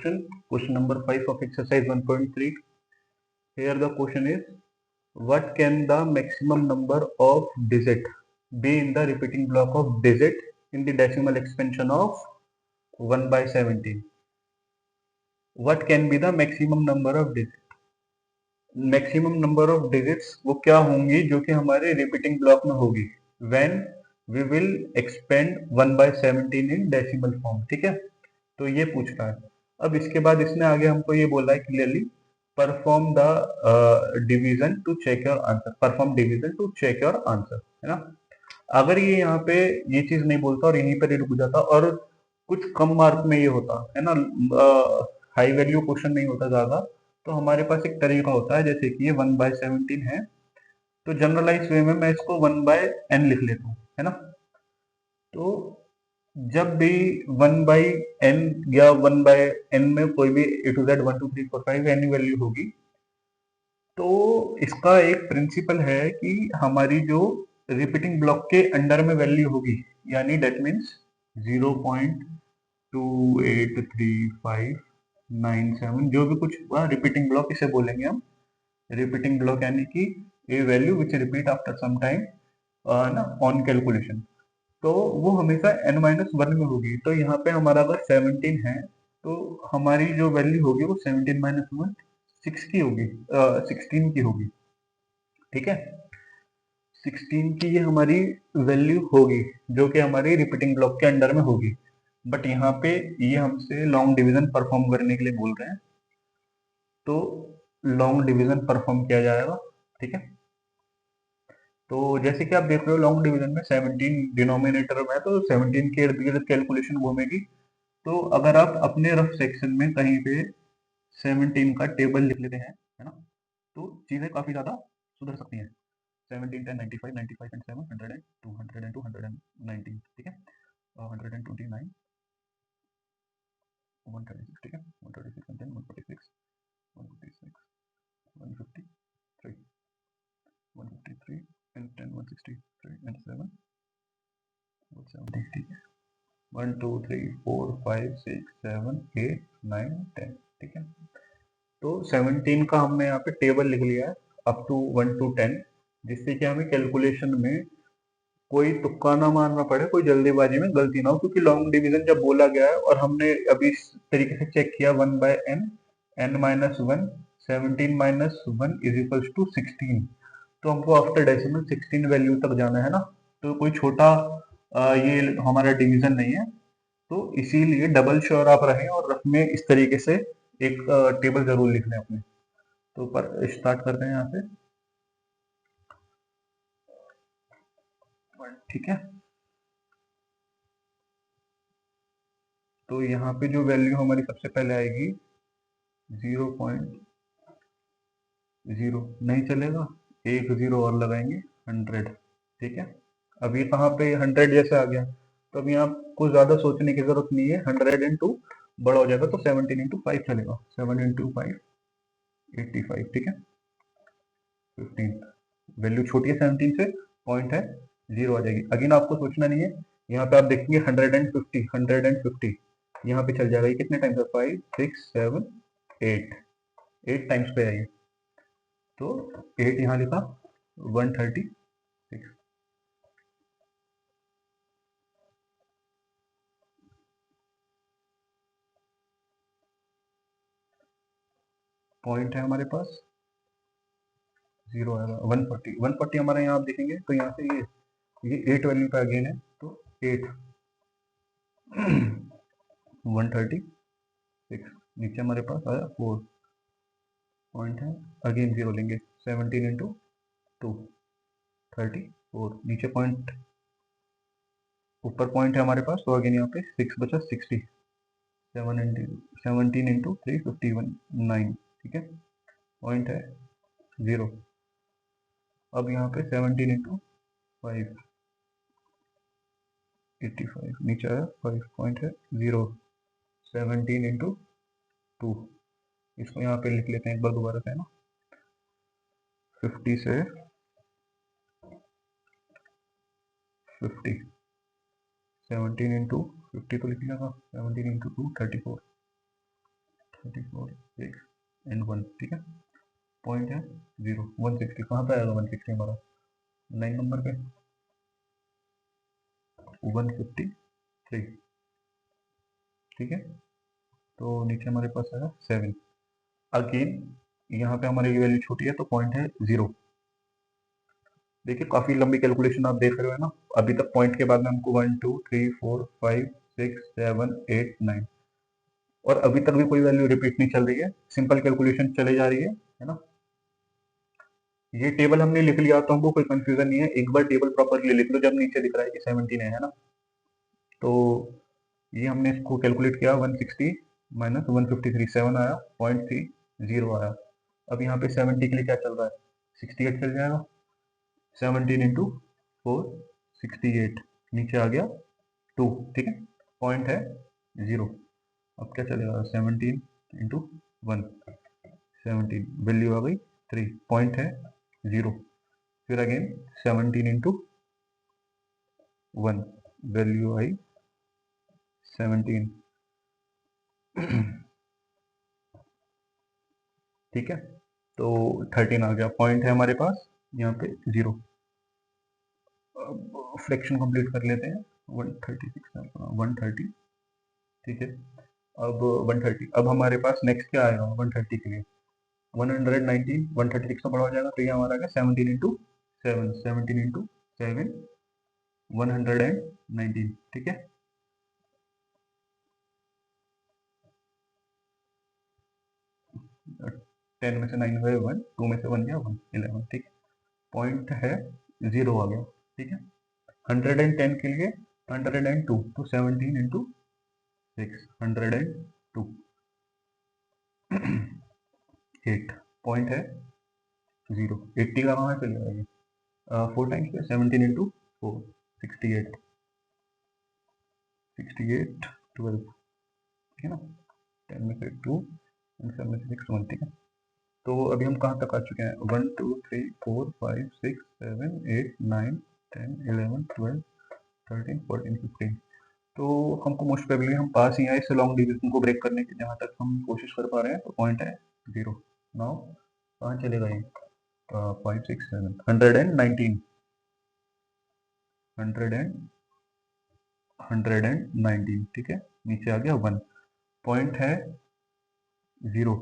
question number 5 of exercise 1.3. Here the question is, what can the maximum number of digit be in the repeating block of digit in the decimal expansion of 1 by 17? What can be the maximum number of digit? Maximum number of digits वो क्या होंगी जो कि हमारे repeating block में होगी when we will expand 1 by 17 in decimal form. ठीक है, तो ये पूछ रहा है. अब इसके बाद इसने आगे हमको ये बोला है clearly, perform the division to check your answer. Perform division to check your answer, है ना. अगर ये यहाँ पे ये चीज नहीं बोलता और यहीं पर रुक जाता और कुछ कम मार्क में ये होता है ना, हाई वैल्यू क्वेश्चन नहीं होता ज्यादा, तो हमारे पास एक तरीका होता है. जैसे कि ये 1 by 17 है, तो जनरलाइज वे में मैं इसको 1 by n लिख लेता हूँ, है ना. तो जब भी 1 by n या 1 by n में कोई भी a to z 1 2 3 4 5 any value होगी, तो इसका एक प्रिंसिपल है कि हमारी जो रिपीटिंग ब्लॉक के अंडर में वैल्यू होगी, यानी डेट मीन्स 0.28359 जो भी कुछ हुआ रिपीटिंग ब्लॉक इसे बोलेंगे हम. रिपीटिंग ब्लॉक यानी कि a value which repeat after some time ना ऑन कैलकुलेशन, तो वो हमेशा n-1 में होगी. तो यहाँ पे हमारा अगर 17 है तो हमारी जो वैल्यू होगी वो 17-1 6 की होगी, 16 की होगी. ठीक है, 16 की ये हमारी वैल्यू होगी जो कि हमारी रिपीटिंग ब्लॉक के अंडर में होगी. बट यहाँ पे ये हमसे लॉन्ग डिवीजन परफॉर्म करने के लिए बोल रहे हैं, तो लॉन्ग डिवीजन परफॉर्म किया जाएगा. ठीक है, तो जैसे कि आप देख रहे हो लॉन्ग डिवीजन में 17 डिनोमिनेटर में है, तो 17 के इर्द गिर्द कैलकुलेशन घूमेगी. तो अगर आप अपने रफ सेक्शन में कहीं पे 17 का टेबल लिख लेते हैं, है ना, तो चीजें काफी ज्यादा सुधर सकती हैं. 17 10 95 95 and 7 100 and 200 and 219. ठीक है, 129 136. ठीक है, 136 and 10 146 146 153 153 and 10 163 and 7 170. ठीक है, 1 2 3 4 5 6 7 8 9 10. ठीक है, तो 17 का हमने यहाँ पे टेबल लिख लिया है अप टू 1 to 10, जिससे कि हमें कैलकुलेशन में कोई तुक्का ना मारना पड़े, कोई जल्दीबाजी में गलती ना हो. क्योंकि लॉन्ग डिवीजन जब बोला गया है और हमने अभी इस तरीके से चेक किया 1 by n n-1 17-1 is equals to 16, तो हमको आफ्टर डेसिमल 16 वैल्यू तक जाना है ना. तो कोई छोटा ये हमारा डिवीजन नहीं है, तो इसीलिए डबल श्योर आप रहें और रफ में इस तरीके से एक टेबल जरूर लिख लें अपने. तो पर स्टार्ट करते हैं यहाँ से. ठीक है, तो यहाँ पे जो वैल्यू हमारी सबसे पहले आएगी 0.0 नहीं चलेगा, एक 0 और लगाएंगे 100. ठीक है, अब ये कहाँ पे 100 जैसे आ गया, तो अभी आपको ज्यादा सोचने की जरूरत नहीं है. 102 बड़ा हो जाएगा तो 17 into 5 चलेगा. 7 into 5 85. ठीक है, 15 वैल्यू छोटी है 17 से, पॉइंट है 0 आ जाएगी. अगेन आपको सोचना नहीं है, यहाँ पे आप देखेंगे 150 यहाँ पे चल जाएगा. ये कितने टाइम्स है, 5 6 7 8 टाइम्स पे है ये, तो 8 यहाँ लिखा 136. पॉइंट है हमारे पास 0 आएगा. 140 हमारे यहाँ आप देखेंगे तो यहाँ से ये 8 वैल्यू पे अगेन है, तो 8 136. नीचे हमारे पास आया 4 पॉइंट है, अगेन 0 लेंगे. 17 into 2 34. नीचे पॉइंट, ऊपर पॉइंट है हमारे पास, तो अगेन यहाँ पे 6 बचा 60. 17 into 3 51 9. ठीक है, पॉइंट है 0. अब यहाँ पे 17 into 5 85. नीचे आया 5 पॉइंट है 0. 17 into 2, इसको यहाँ पे लिख लेते हैं एक बार दोबारा से, है ना. 50 से 50. 17 into 50 तो लिख लिया था. 17 into 2 34. 34 6 एंड 1, ठीक है। पॉइंट है 0 160, कहाँ पे आएगा 160 हमारा 9 नंबर पे 153, ठीक है। तो नीचे हमारे पास आएगा 7। अगेन यहाँ पे हमारी वैल्यू छोटी है तो पॉइंट है 0। देखिए काफी लंबी कैलकुलेशन आप देख रहे हो है ना। अभी तक पॉइंट के बाद में हमको 1 2 3 4 5 6 7 8 9 और अभी तक भी कोई वैल्यू रिपीट नहीं चल रही है, सिंपल कैलकुलेशन चली जा रही है ना। ये टेबल हमने लिख लिया तो हमको कोई कंफ्यूजन नहीं है, एक बार टेबल प्रॉपरली लिख लो जब नीचे दिख रहा है कि 17 है ना। तो ये हमने इसको कैलकुलेट किया 160 माइनस 153 7 आया, 0.30 आया। अब यहाँ पे 70 के लिए क्या चल रहा है 68 चल जाएगा, 17 इंटू 4 68, नीचे आ गया 2, ठीक है। पॉइंट है 0। अब क्या चलेगा 17 इंटू 1 17, वैल्यू आ गई 3, पॉइंट है 0। फिर अगेन 17 इंटू 1, वैल्यू आई 17, ठीक है। तो 13 आ गया, पॉइंट है हमारे पास यहाँ पे 0। अब फ्रैक्शन कंप्लीट कर लेते हैं 130, ठीक है। अब 130, अब हमारे पास नेक्स्ट क्या आएगा 130 के लिए 119 136 में बड़ा हो जाएगा, तो ये हमारा आ गया 17 इंटू 7 17 इंटू 7 119, ठीक है। टेन में से 9 गए 1, 2 में से 1 गया 1 11, ठीक है। पॉइंट है 0 आ गया, ठीक है। 110 के लिए 102, तो 17 इंटू 6 102 8, पॉइंट है 0। 80 का कहाँ चले जाएगी 4 टाइम्स पे 17 इंटू 4 68 12, ठीक है ना। 10 में से 2 and 7 में से 6 1, ठीक है। तो अभी हम कहाँ तक आ चुके हैं 1 2 3 4 5 6 7 8 9 10 11 12 13 14 15, तो हमको मोस्ट प्रोबेबली हम पास ही आए इस लॉन्ग डिवीजन को ब्रेक करने की, जहाँ तक हम कोशिश कर पा रहे हैं। तो पॉइंट है 0। नाउ कहाँ चलेगा ये 5 6 7 119 119, ठीक है। नीचे आ गया 1, पॉइंट है 0।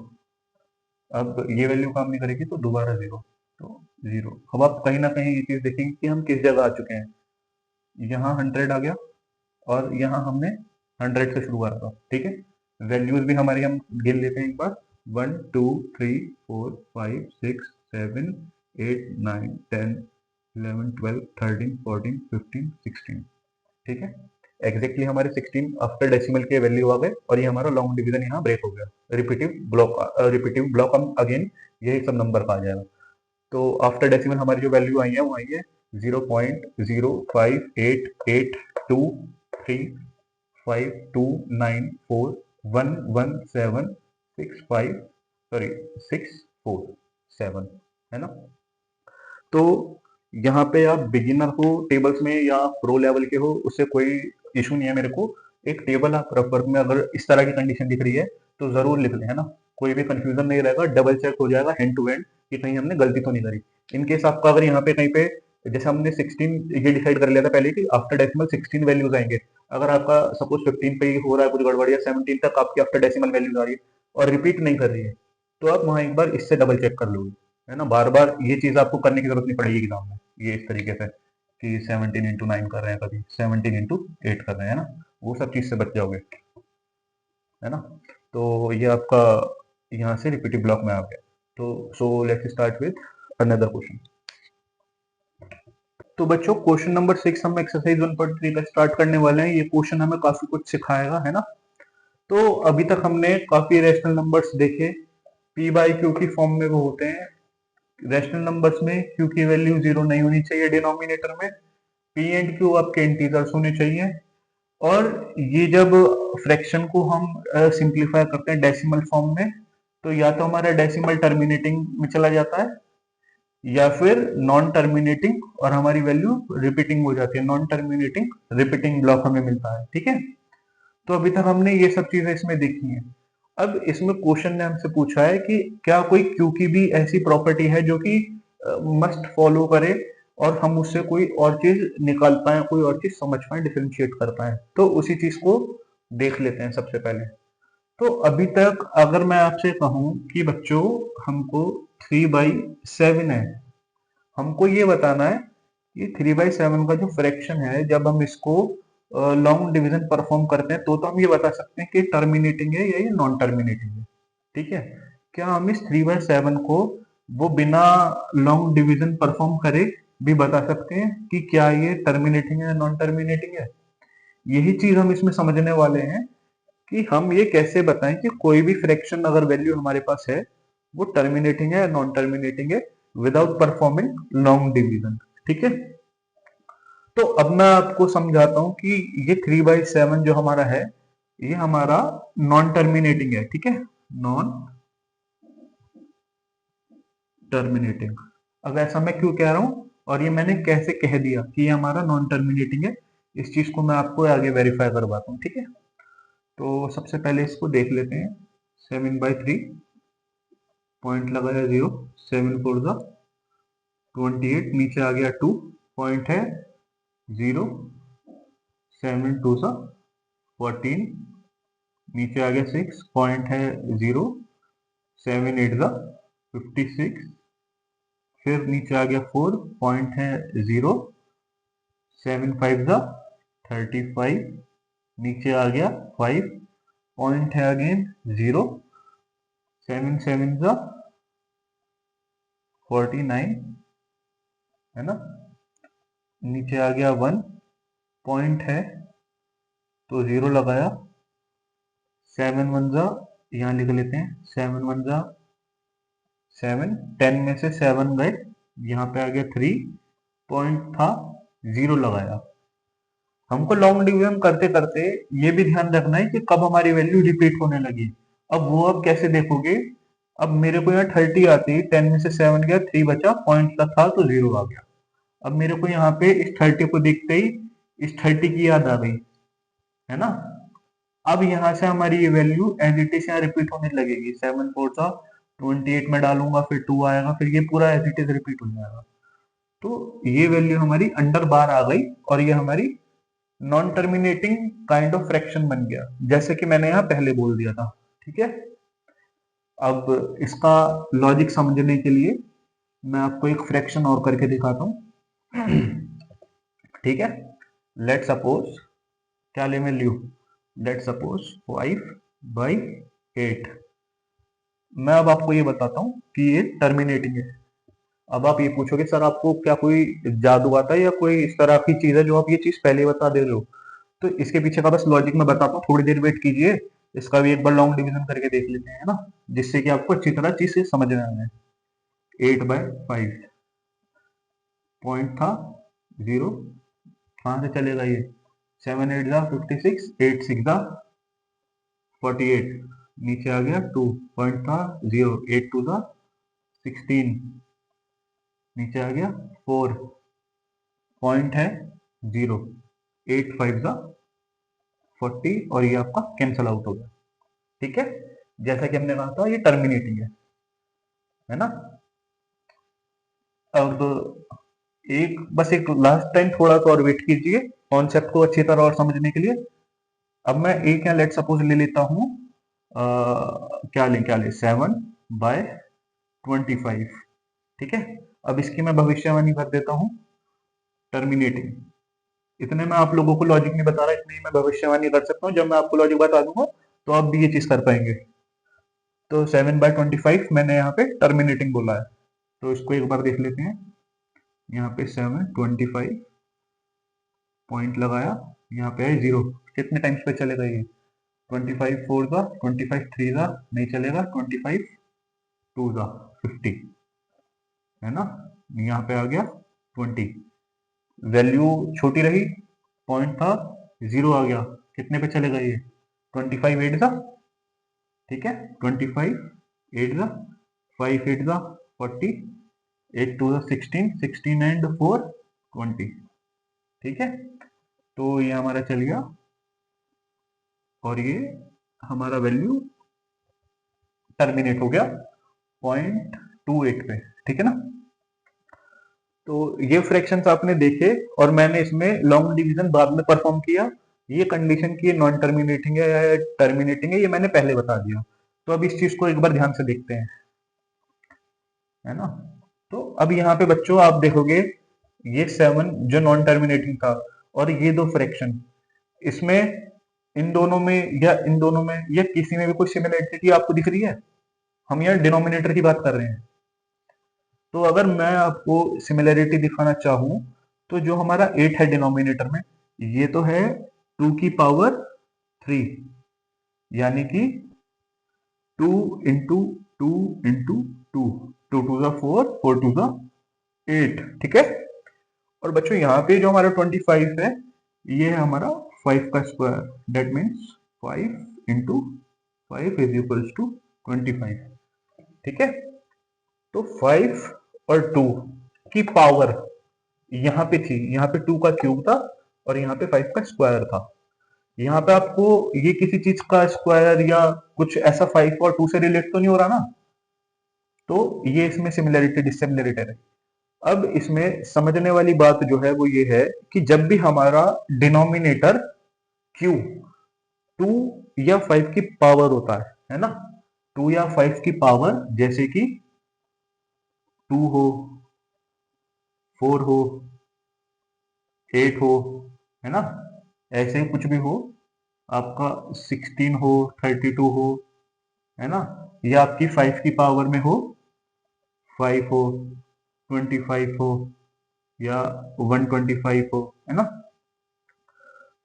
अब ये वैल्यू काम नहीं करेगी तो दोबारा 0, तो 0। अब आप कहीं ना कहीं ये चीज देखेंगे कि हम किस जगह आ चुके हैं। यहाँ 100 आ गया और यहाँ हमने 100 से शुरू करा था, ठीक है। वैल्यूज भी हमारी हम गिन लेते हैं एक बार 1 2 3 4 5 6 7 8 9 10 11 12 13 14 15 16, ठीक है। एग्जैक्टली हमारे 16 आफ्टर डेसिमल के वैल्यू आ गए और ये हमारा लॉन्ग डिवीजन यहाँ ब्रेक हो गया। रिपीटिव ब्लॉक हम अगेन यही सब नंबर का आ जाएगा। तो आफ्टर डेसिमल हमारी जो वैल्यू आई है वो आई है 0.0588235211765 सॉरी 647, है ना। तो यहाँ पे आप बिगिनर हो टेबल्स में या प्रो लेवल के हो, उससे कोई इशू नहीं है मेरे को। एक टेबल आप रफ वर्क में अगर इस तरह की कंडीशन दिख रही है तो जरूर लिख लें, है ना। कोई भी कंफ्यूजन नहीं रहेगा, डबल चेक हो जाएगा हैंड टू हैंड कि कहीं हमने गलती तो नहीं करी। इन केस आपका अगर यहाँ पे कहीं पे जैसे हमने 16 ये डिसाइड कर लिया था पहले कि आफ्टर डेसिमल 16 वैल्यूज आएंगे, अगर आपका सपोज 15 पे ही हो रहा है कुछ गड़बड़ या 17 तक आपकी आफ्टर डेसिमल वैल्यूज आ रही है और रिपीट नहीं कर रही है, तो आप वहां एक बार इससे डबल चेक कर लोगे, है ना। बार बार ये चीज आपको करने की जरूरत नहीं पड़ेगी एग्जाम में, ये इस तरीके से कि 17 इंटू 9 कर रहे हैं, कभी 17 इंटू 8 कर रहे हैं, है ना। वो सब चीज से बच जाओगे, है ना। तो ये आपका यहाँ से रिपीटिव ब्लॉक में आ गया। तो so let's start with another question. तो बच्चों क्वेश्चन नंबर 6 हम एक्सरसाइज 1.3 का स्टार्ट करने वाले हैं। ये क्वेश्चन हमें काफी कुछ सिखाएगा, है ना। तो अभी तक हमने काफी रेशनल नंबर्स देखे, पी बाई क्यू की फॉर्म में वो होते हैं। रेशनल नंबर्स में क्यू की वैल्यू 0 नहीं होनी चाहिए डिनोमिनेटर में, पी एंड क्यू आपके इंटीजर्स होने चाहिए, और ये जब फ्रैक्शन को हम सिंप्लीफाई करते हैं डेसिमल फॉर्म में, तो या तो हमारा डेसिमल टर्मिनेटिंग में चला जाता है या फिर नॉन टर्मिनेटिंग और हमारी वैल्यू रिपीटिंग हो जाती है। नॉन टर्मिनेटिंग रिपीटिंग ब्लॉक हमें मिलता है, ठीक है। तो अभी तक हमने ये सब चीजें इसमें देखी हैं। अब इसमें क्वेश्चन ने हमसे पूछा है कि क्या कोई क्यू की भी ऐसी प्रॉपर्टी है जो कि मस्ट फॉलो करे और हम उससे कोई और चीज निकाल पाए, कोई और चीज समझ पाए, डिफरेंशिएट कर पाए। तो उसी चीज को देख लेते हैं सबसे पहले। तो अभी तक अगर मैं आपसे कहूं कि बच्चों हमको 3/7 है, हमको ये बताना है कि 3/7 का जो फ्रैक्शन है जब हम इसको लॉन्ग डिवीजन परफॉर्म करते हैं तो हम ये बता सकते हैं कि टर्मिनेटिंग है या ये नॉन टर्मिनेटिंग है। ठीक है, क्या हम इस 3/7 को वो बिना लॉन्ग डिवीजन परफॉर्म करे भी बता सकते हैं कि क्या ये टर्मिनेटिंग है या नॉन टर्मिनेटिंग है? यही चीज हम इसमें समझने वाले हैं कि हम ये कैसे बताएं कि कोई भी फ्रैक्शन अगर वैल्यू हमारे पास है वो टर्मिनेटिंग है या नॉन टर्मिनेटिंग है विदाउट परफॉर्मिंग लॉन्ग डिवीजन। ठीक है, तो अब मैं आपको समझाता हूं कि ये 3/7 जो हमारा है ये हमारा नॉन टर्मिनेटिंग है। ठीक है, नॉन टर्मिनेटिंग। अब ऐसा मैं क्यों कह रहा हूं और ये मैंने कैसे कह दिया कि ये हमारा नॉन टर्मिनेटिंग है, इस चीज को मैं आपको आगे वेरीफाई करवाता हूँ। ठीक है, तो सबसे पहले इसको देख लेते हैं। 7/3 पॉइंट लगाया 0, 7 4 जा 28, नीचे आ गया 2 पॉइंट है 0, 7 2 जा 14, नीचे आ गया 6 पॉइंट है 0, 7 8 जा 56, फिर नीचे आ गया 4 पॉइंट है 0, 7 5 जा 35, नीचे आ गया 5 पॉइंट है अगेन 0, 7 7 जा 49 है ना, नीचे आ गया 1 पॉइंट है तो 0 लगाया, 7 1 जा यहाँ लिख लेते हैं, 7 1 जा 7, 10 में से 7 गए, यहाँ पे आ गया 3 पॉइंट था 0 लगाया। हमको लॉन्ग डिवीजन करते करते ये भी ध्यान रखना है कि कब हमारी वैल्यू रिपीट होने लगी। अब वो आप कैसे देखोगे, अब मेरे को यहाँ 30 आती, 10 में से 7 गया, 3 बचा, पॉइंट का था तो 0 आ गया। अब मेरे को यहाँ पे इस 30 को देखते ही इस 30 की याद आ गई, है ना। अब यहाँ से हमारी ये वैल्यू एज इट इज यहाँ रिपीट होने लगेगी। 7 4 था 28 में डालूंगा, फिर 2 आएगा, फिर ये पूरा एज इट इज रिपीट हो जाएगा। तो ये वैल्यू हमारी अंडर बार आ गई और ये हमारी non terminating kind of fraction बन गया, जैसे कि मैंने यहाँ पहले बोल दिया था। ठीक है, अब इसका लॉजिक समझने के लिए मैं आपको एक फ्रैक्शन और करके दिखाता हूँ। ठीक है, लेट सपोज, क्या ले वैल्यू, लेट सपोज 5/8। मैं अब आपको ये बताता हूँ कि ये टर्मिनेटिंग है। अब आप ये पूछोगे सर आपको क्या कोई जादू आता है या कोई इस तरह की चीज है जो आप ये चीज पहले बता दे रहे हो? तो इसके पीछे का बस लॉजिक मैं बताता हूँ, थोड़ी देर वेट कीजिए, इसका भी एक बार लॉन्ग डिवीजन करके देख लेते हैं ना, जिससे कि आपको अच्छी तरह चीज से समझ में आए। 8/5 पॉइंट था 0, कहाँ से चलेगा ये, 7 8 जा 56, 8 6 जा 48, नीचे आ गया 2 पॉइंट था 0, 8 2 जा 16, नीचे आ गया 4 पॉइंट है 0, 8 5 जा 40 और ये आपका कैंसल आउट हो गया। ठीक है, जैसा कि हमने कहा था ये टर्मिनेटिंग है ना। अब एक लास्ट टाइम थोड़ा सा और वेट कीजिए कॉन्सेप्ट को अच्छी तरह और समझने के लिए। अब मैं एक यहाँ लेट सपोज ले लेता हूँ, क्या ले 7/25। ठीक है, अब इसकी मैं भविष्यवाणी कर देता हूँ टर्मिनेटिंग। इतने मैं आप लोगों को लॉजिक नहीं बता रहा, इतनी ही मैं भविष्यवाणी कर सकता हूँ। जब मैं आपको लॉजिक बता दूंगा तो आप भी ये चीज कर पाएंगे। तो 7/25 मैंने यहाँ पे टर्मिनेटिंग बोला है, तो इसको एक बार देख लेते हैं। यहाँ पे 7/25 पॉइंट लगाया, यहाँ पे है 0, कितने टाइम्स पे चलेगा ये, 25 4 जा 25 3 जा नहीं चलेगा, 25 2 जा 50 है ना, यहाँ पे आ गया 20, वैल्यू छोटी रही, पॉइंट था 0 आ गया, कितने पे चलेगा ये, 25 8 जा, ठीक है, 25 8 जा 5 8 जा 40, 8 2 जा 16, 16 एंड 4 20। ठीक है, तो ये हमारा चल गया और ये हमारा वैल्यू टर्मिनेट हो गया 0.28 पे, ठीक है ना। तो ये फ्रैक्शंस आपने देखे और मैंने इसमें लॉन्ग डिवीजन बाद में परफॉर्म किया। ये कंडीशन की नॉन टर्मिनेटिंग है या टर्मिनेटिंग है ये मैंने पहले बता दिया। तो अब इस चीज को एक बार ध्यान से देखते हैं, है ना। तो अब यहाँ पे बच्चों आप देखोगे ये 7 जो नॉन टर्मिनेटिंग था और ये दो फ्रैक्शन, इसमें इन दोनों में या इन दोनों में या किसी में भी कोई सिमिलरिटी आपको दिख रही है? हम यहाँ डिनोमिनेटर की बात कर रहे हैं। तो अगर मैं आपको सिमिलरिटी दिखाना चाहूं तो जो हमारा 8 है डिनोमिनेटर में, ये तो है 2 की पावर 3, यानी कि 2 into 2 into 2, 2 to the 4, 4 to the 8, ठीक है। और बच्चों यहाँ पे जो हमारा 25 है ये है हमारा 5 का square, that means 5 into 5 is equals to 25, ठीक है। तो 5 और 2 की पावर यहाँ पे थी, यहाँ पे 2 का क्यूब था और यहाँ पे 5 का स्क्वायर था। यहाँ पे आपको ये किसी चीज का स्क्वायर या कुछ ऐसा 5 और 2 से रिलेट तो नहीं हो रहा ना, तो ये इसमें सिमिलरिटी डिसिमिलरिटी है। अब इसमें समझने वाली बात जो है वो ये है कि जब भी हमारा डिनोमिनेटर क्यू 2 या 5 की पावर होता है ना, 2 या 5 की पावर, जैसे कि 2 हो, 4 हो, 8 हो, है ना, ऐसे कुछ भी हो, आपका 16 हो, 32 हो, है ना, या आपकी 5 की पावर में हो, 5 हो, 25 हो या 125 हो, है ना।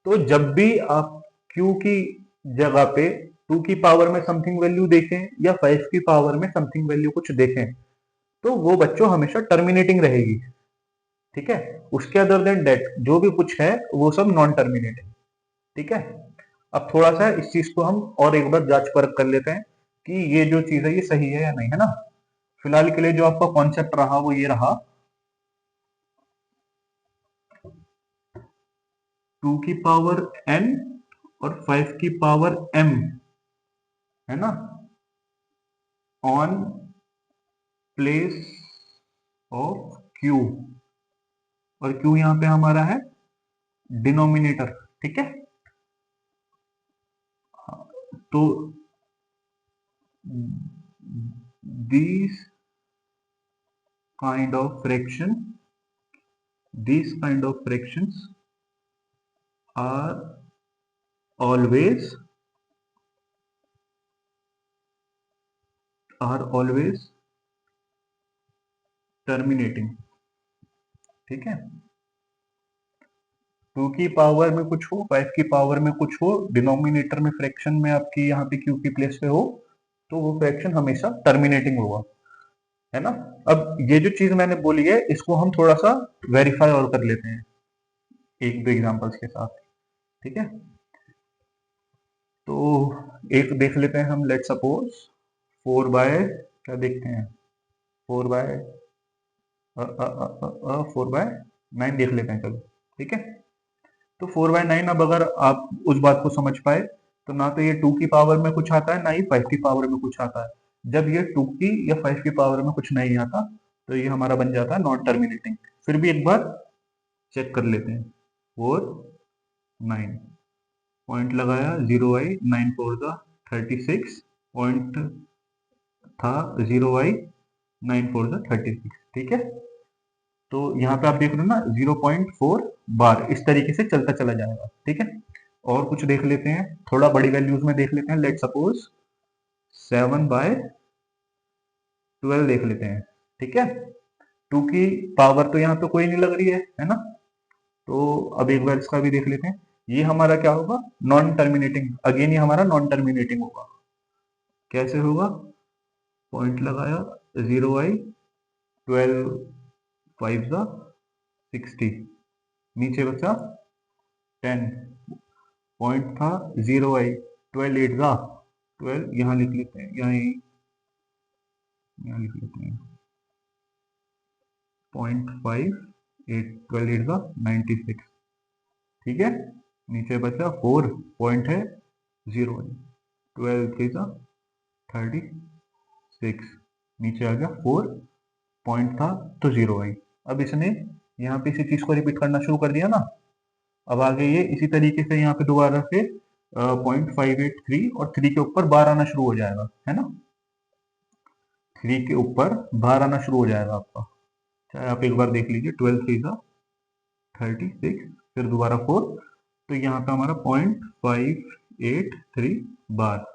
तो जब भी आप q की जगह पे 2 की पावर में समथिंग वैल्यू देखें या 5 की पावर में समथिंग वैल्यू कुछ देखें तो वो बच्चों हमेशा टर्मिनेटिंग रहेगी, ठीक है। उसके अदर देन डेट जो भी कुछ है वो सब नॉन टर्मिनेटिंग, ठीक है। अब थोड़ा सा इस चीज को हम और एक बार जांच परख कर लेते हैं कि ये जो चीज है ये सही है या नहीं, है ना। फिलहाल के लिए जो आपका कॉन्सेप्ट रहा वो ये रहा, 2 की पावर n और 5 की पावर m, है ना, ऑन प्लेस ऑफ q, और q यहाँ पे हमारा है डिनोमिनेटर, ठीक है। तो these kind of fraction, these kind of fractions are always terminating, ठीक है। 2 की पावर में कुछ हो, 5 की पावर में कुछ हो, डिनोमिनेटर में फ्रैक्शन में आपकी यहाँ पे q की प्लेस पे हो, तो वो फ्रैक्शन हमेशा टर्मिनेटिंग होगा, है ना। अब ये जो चीज मैंने बोली है इसको हम थोड़ा सा वेरीफाई और कर लेते हैं एक दो एग्जांपल्स के साथ, ठीक है। तो एक देख लेते हैं हम, लेट सपोज 4 बाय क्या देखते हैं, 4 बाय 4/9 देख लेते हैं, चलो ठीक है। तो 4/9 अब अगर आप उस बात को समझ पाए तो ना तो ये 2 की पावर में कुछ आता है ना ही 5 की पावर में कुछ आता है। जब ये 2 की या 5 की पावर में कुछ नहीं आता तो ये हमारा बन जाता है नॉन टर्मिनेटिंग। फिर भी एक बार चेक कर लेते हैं, 4 9 पॉइंट लगाया, 0 आई, 9 4 द 36 पॉइंट था, 0 आई, 9 4 द 36, ठीक है। तो यहाँ पे आप देख रहे हो ना 0.4 बार इस तरीके से चलता चला जाएगा, ठीक है। और कुछ देख लेते हैं, थोड़ा बड़ी वैल्यूज में देख लेते हैं, लेट सपोज 7/12 देख लेते हैं, ठीक है। 2 की पावर तो यहाँ पे कोई नहीं लग रही है ना। तो अब एक बार इसका भी देख लेते हैं, ये हमारा क्या होगा, नॉन टर्मिनेटिंग, अगेन ये हमारा नॉन टर्मिनेटिंग होगा। कैसे होगा, पॉइंट लगाया, 0 आई, 12 5 ज़ा 60, नीचे बचा 10, पॉइंट था 0 आई, 12 8 ज़ा 12, यहाँ लिख लेते हैं, यहाँ लिख लेते हैं 0.5 8, 12 8 ज़ा 96, ठीक है। नीचे बचा 4, पॉइंट है 0 आई, 12 3 ज़ा 30, 6, नीचे आ गया 4, पॉइंट था तो 0 आई। अब इसने यहाँ पे इसी चीज को रिपीट करना शुरू कर दिया ना। अब आगे ये इसी तरीके से यहाँ पे दोबारा से 0.583 और 3 के ऊपर बार आना शुरू हो जाएगा, है ना। 3 के ऊपर बार आना शुरू हो जाएगा आपका, चाहे आप एक बार देख लीजिए। 12 3 का 36, फिर दोबारा 4, तो यहाँ पे हमारा 0.583 बार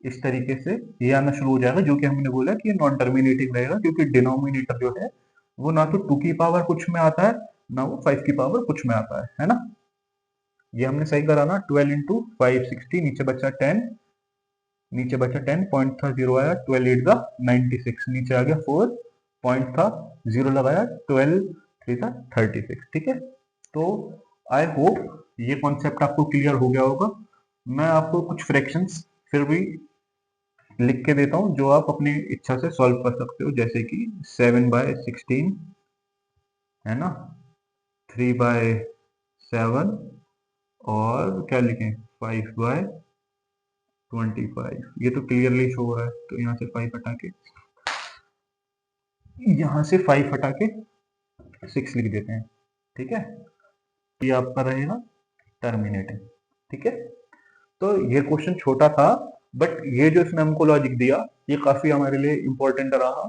इस तरीके से ये आना शुरू हो जाएगा, जो कि हमने बोला कि ये नॉन टर्मिनेटिंग रहेगा, क्योंकि डिनोमिनेटर जो है वो ना तो 2 की पावर कुछ में आता है, ना वो 5 की पावर कुछ में आता है ना। ये हमने सही करा ना। 12 इंटू 560, नीचे बचा 10, नीचे बचा 10, पॉइंट था 0 आया, 12 8 का 96, नीचे आ गया 4, पॉइंट था 0 लगाया, 12 3 था 36। ठीक है, तो आई होप ये कॉन्सेप्ट आपको क्लियर हो गया होगा। मैं आपको कुछ फ्रैक्शंस फिर भी लिख के देता हूँ जो आप अपनी इच्छा से सॉल्व कर सकते हो, जैसे कि 7/16 है ना, 3/7 और क्या लिखें 5/25। ये तो क्लियरली शो हो रहा है, तो यहाँ से 5 हटा के, यहाँ से 5 हटा के 6 लिख देते हैं। ठीक है, ये आपका रहेगा टर्मिनेटिंग। ठीक है, तो ये क्वेश्चन छोटा था, बट ये जो इसने हमको लॉजिक दिया ये काफी हमारे लिए इंपॉर्टेंट रहा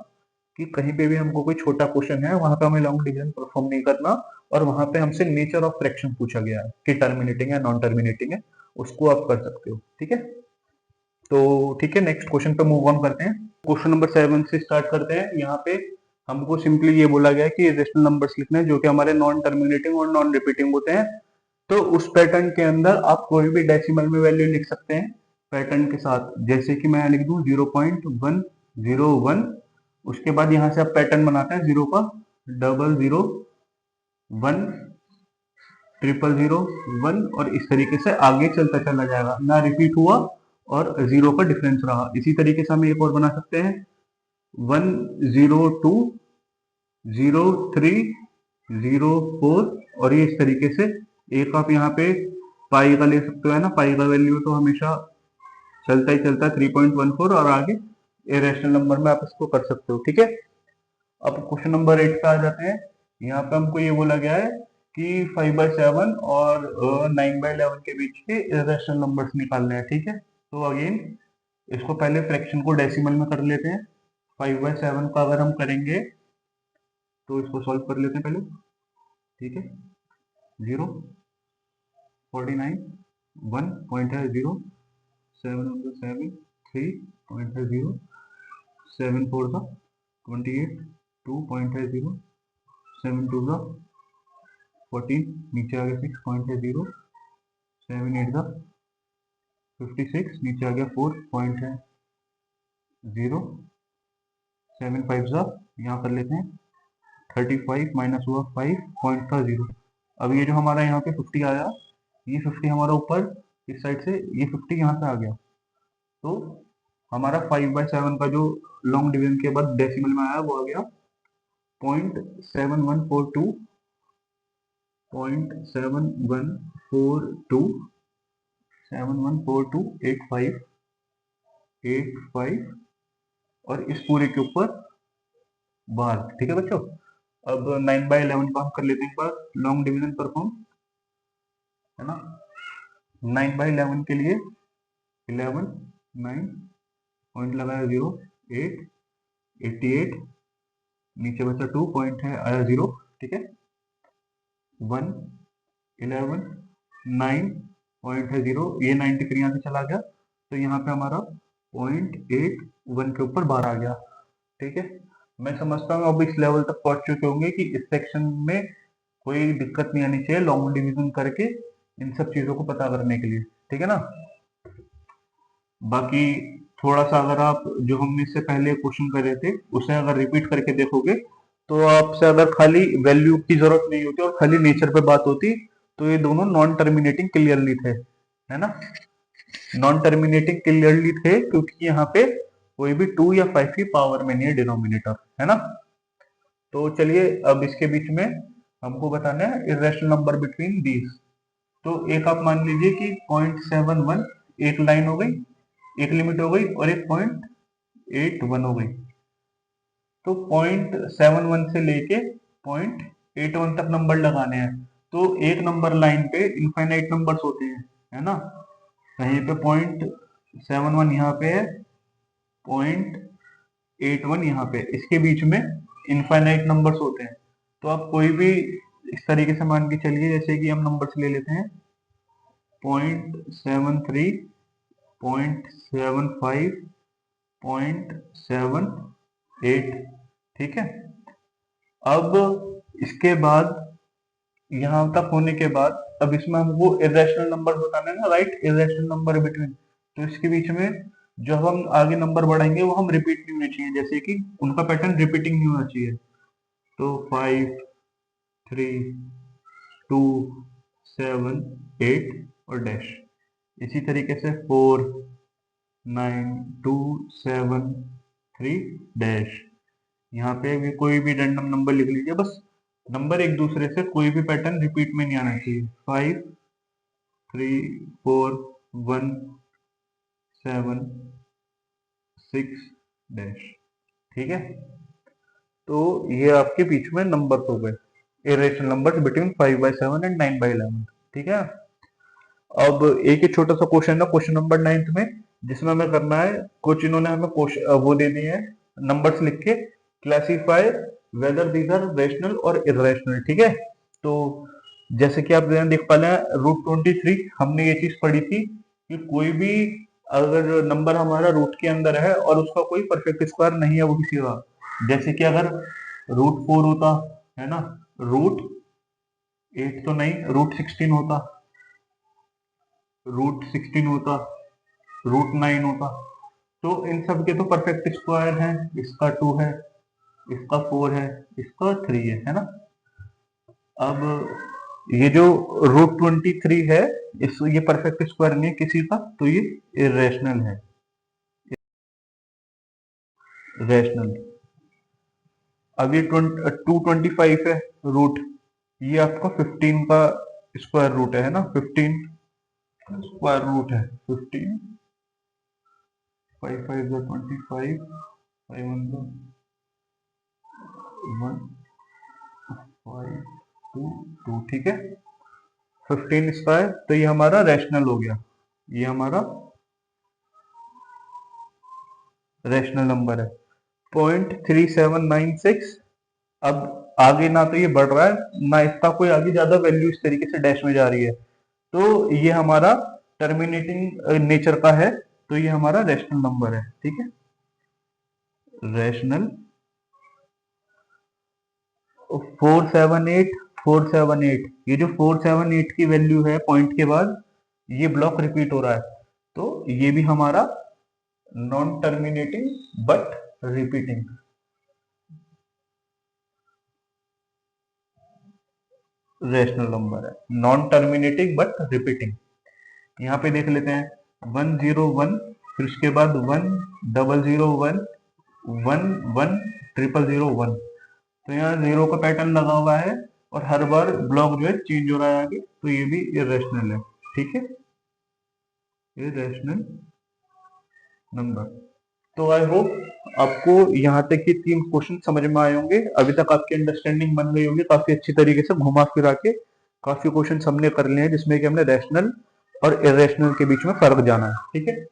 कि कहीं पे भी हमको कोई छोटा क्वेश्चन है वहां पे हमें लॉन्ग डिवीजन परफॉर्म नहीं करना, और वहां पे हमसे नेचर ऑफ फ्रैक्शन पूछा गया है कि टर्मिनेटिंग है नॉन टर्मिनेटिंग है, उसको आप कर सकते हो। ठीक है, तो ठीक है, नेक्स्ट क्वेश्चन पे मूव ऑन करते हैं। क्वेश्चन नंबर 7 से स्टार्ट करते हैं। यहाँ पे हमको सिंपली ये बोला गया है कि रेशनल नंबर्स लिखने हैं जो कि हमारे नॉन टर्मिनेटिंग और नॉन रिपीटिंग होते हैं। तो उस पैटर्न के अंदर आप कोई भी डेसिमल में वैल्यू लिख सकते हैं पैटर्न के साथ, जैसे कि मैं लिख दूं 0.101। उसके बाद यहाँ से आप पैटर्न बनाते हैं 0 का 001 000 और इस तरीके से आगे चलता चला जाएगा, ना रिपीट हुआ और 0 का डिफरेंस रहा। इसी तरीके से हम एक और बना सकते हैं 102 03 04 और ये इस तरीके से। एक आप यहाँ पे पाई का ले सकते हो, है ना, पाई का वैल्यू तो हमेशा चलता ही चलता है 3.14 और आगे इरेशनल नंबर में आप इसको कर सकते हो। ठीक है, अब क्वेश्चन नंबर 8 पे आ जाते हैं। यहाँ पे हमको ये बोला गया है कि 5/7 और 9/11 के बीच के इरेशनल नंबर्स निकालने हैं। ठीक है, तो अगेन इसको पहले फ्रैक्शन को डेसिमल में कर लेते हैं। 5/7 का अगर हम करेंगे तो इसको सॉल्व कर लेते हैं पहले। ठीक है, 0 49 1 पॉइंट है 0, 7 7 3 पॉइंट है 0, 7 4 का 28 2 पॉइंट है 0, 7 2 का 14, नीचे आ गया 6 पॉइंट है 0, 7 8 का 56, नीचे आ गया 4 पॉइंट है 0, 7 5 का यहाँ कर लेते हैं 35 माइनस हुआ 5 पॉइंट था 0। अब ये जो हमारा यहाँ पे 50 आया, ये 50 हमारा ऊपर इस साइड से, ये 50 यहाँ से आ गया, तो हमारा 5/7 का जो लॉन्ग डिवीजन के बाद डेसिमल में आया वो आ गया 0.7142 0.7142 714285 और इस पूरे के ऊपर बार। ठीक है बच्चों, अब 9/11 का हम कर लेते हैं एक बार लॉन्ग डिवीजन परफॉर्म, है ना। 9/11 के लिए 11 9 पॉइंट लगाया 0 8 88, नीचे बचा 2 पॉइंट है आया 0। ठीक है, 1 11 9 पॉइंट है 0, ये 90 फिर यहाँ से चला गया, तो यहाँ पे हमारा 0.81 के ऊपर बार आ गया। ठीक है, मैं समझता हूँ अब इस लेवल तक पहुंच चुके होंगे कि इस सेक्शन में कोई दिक्कत नहीं आनी चाहिए लॉन्ग डिवीजन करके इन सब चीजों को पता करने के लिए। ठीक है ना, बाकी थोड़ा सा अगर आप जो हमने इससे पहले क्वेश्चन करे थे उसे अगर रिपीट करके देखोगे तो आपसे अगर खाली वैल्यू की जरूरत नहीं होती और खाली नेचर पे बात होती, तो ये दोनों नॉन टर्मिनेटिंग क्लियरली थे, है ना। नॉन टर्मिनेटिंग क्लियरली थे क्योंकि यहाँ पे कोई भी 2 या 5 की पावर में नहीं है डिनोमिनेटर, है ना। तो चलिए अब इसके बीच में हमको बताना है इरेशनल नंबर बिटवीन दीज। तो एक आप मान लीजिए कि 0.71 एक लाइन हो गई, एक लिमिट हो गई, और एक 0.81 हो गई। तो 0.71 से लेके 0.81 तक नंबर लगाने हैं। तो एक नंबर लाइन पे इनफाइनाइट नंबर्स होते हैं, है ना। कहीं पे 0.71 यहाँ पे है, 0.81 यहाँ पे, इसके बीच में इनफाइनाइट नंबर्स होते हैं। तो आप कोई भी इस तरीके से मान के चलिए, जैसे कि हम नंबर्स ले लेते हैं 0.73, 0.75, 0.78, ठीक है। अब इसके बाद यहाँ तक होने के बाद अब इसमें हमको इरेशनल नंबर बताना है ना, राइट, इरेशनल नंबर बिटवीन। तो इसके बीच में जो हम आगे नंबर बढ़ाएंगे वो हम रिपीट नहीं होने चाहिए, जैसे कि उनका पैटर्न रिपीटिंग नहीं होना चाहिए। तो 5, 3, 2, 7, 8 और डैश। इसी तरीके से 4, 9, 2, 7, 3 डैश। यहाँ पे भी कोई भी रैंडम नंबर लिख लीजिए, बस नंबर एक दूसरे से कोई भी पैटर्न रिपीट में नहीं आना चाहिए। 5, 3, 4, 1, 7, 6 डैश, ठीक है। तो ये आपके बीच में नंबर हो गए, इरेशनल नंबर्स बिटवीन 5/7 एंड 9/11, ठीक है। अब एक ही छोटा सा क्वेश्चन है, क्वेश्चन नंबर 9 में, जिसमें हमें करना है, कुछ इन्होंने हमें वो दे दिए हैं नंबर्स लिख के, classify whether these are rational और इरेशनल, ठीक है। तो जैसे कि आप देख पा रहे हैं √23, हमने ये चीज पढ़ी थी कि कोई भी अगर नंबर हमारा रूट के अंदर है और उसका कोई परफेक्ट स्क्वायर नहीं है वो किसी का, जैसे कि अगर √4 होता है ना, √8 तो नहीं, √16 होता, √16 होता, √9 होता, तो इन सब के तो परफेक्ट स्क्वायर हैं, इसका 2 है, इसका 4 है, इसका 3 है ना। अब ये जो √23 है, इस ये परफेक्ट स्क्वायर नहीं है किसी का, तो ये इरेशनल है, रेशनल। अब ये 225 है रूट, ये आपका 15 का स्क्वायर रूट है ना, 15 स्क्वायर रूट है 15, 5 5 25, 5 1 1 5 2 2, ठीक है। 15 स्क्वायर, तो ये हमारा रैशनल हो गया, ये हमारा रैशनल नंबर है 0.3796। अब आगे ना तो ये बढ़ रहा है ना इसका कोई आगे ज्यादा वैल्यू इस तरीके से डैश में जा रही है, तो ये हमारा टर्मिनेटिंग नेचर का है, तो ये हमारा रैशनल नंबर है, ठीक है। रैशनल 478, 478, ये जो 478 की वैल्यू है पॉइंट के बाद, ये ब्लॉक रिपीट हो रहा है, तो ये भी हमारा non terminating but repeating rational number है, नॉन टर्मिनेटिंग बट रिपीटिंग। यहाँ पे देख लेते हैं 101, फिर उसके बाद 1001, 110001, तो यहाँ जीरो का पैटर्न लगा हुआ है और हर बार ब्लॉक जो है चेंज हो रहा है आगे, तो ये भी इरेशनल है, ठीक है, इरेशनल नंबर। तो आई होप आपको यहाँ तक के 3 क्वेश्चन समझ में आए होंगे, अभी तक आपकी अंडरस्टैंडिंग बन गई होगी काफी अच्छी तरीके से, घुमा फिरा के काफी क्वेश्चन हमने कर लिए हैं जिसमें कि हमने रैशनल और इरेशनल के बीच में फर्क जाना है, ठीक है।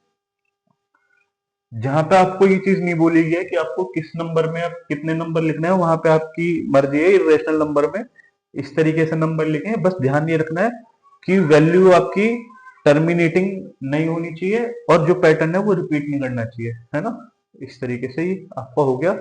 जहां पे आपको ये चीज नहीं बोली गई है कि आपको किस नंबर में आप कितने नंबर लिखना है, वहां पे आपकी मर्जी है, इरेशनल नंबर में इस तरीके से नंबर लिखें, बस ध्यान ये रखना है कि वैल्यू आपकी टर्मिनेटिंग नहीं होनी चाहिए और जो पैटर्न है वो रिपीट नहीं करना चाहिए, है ना। इस तरीके से ही आपका हो गया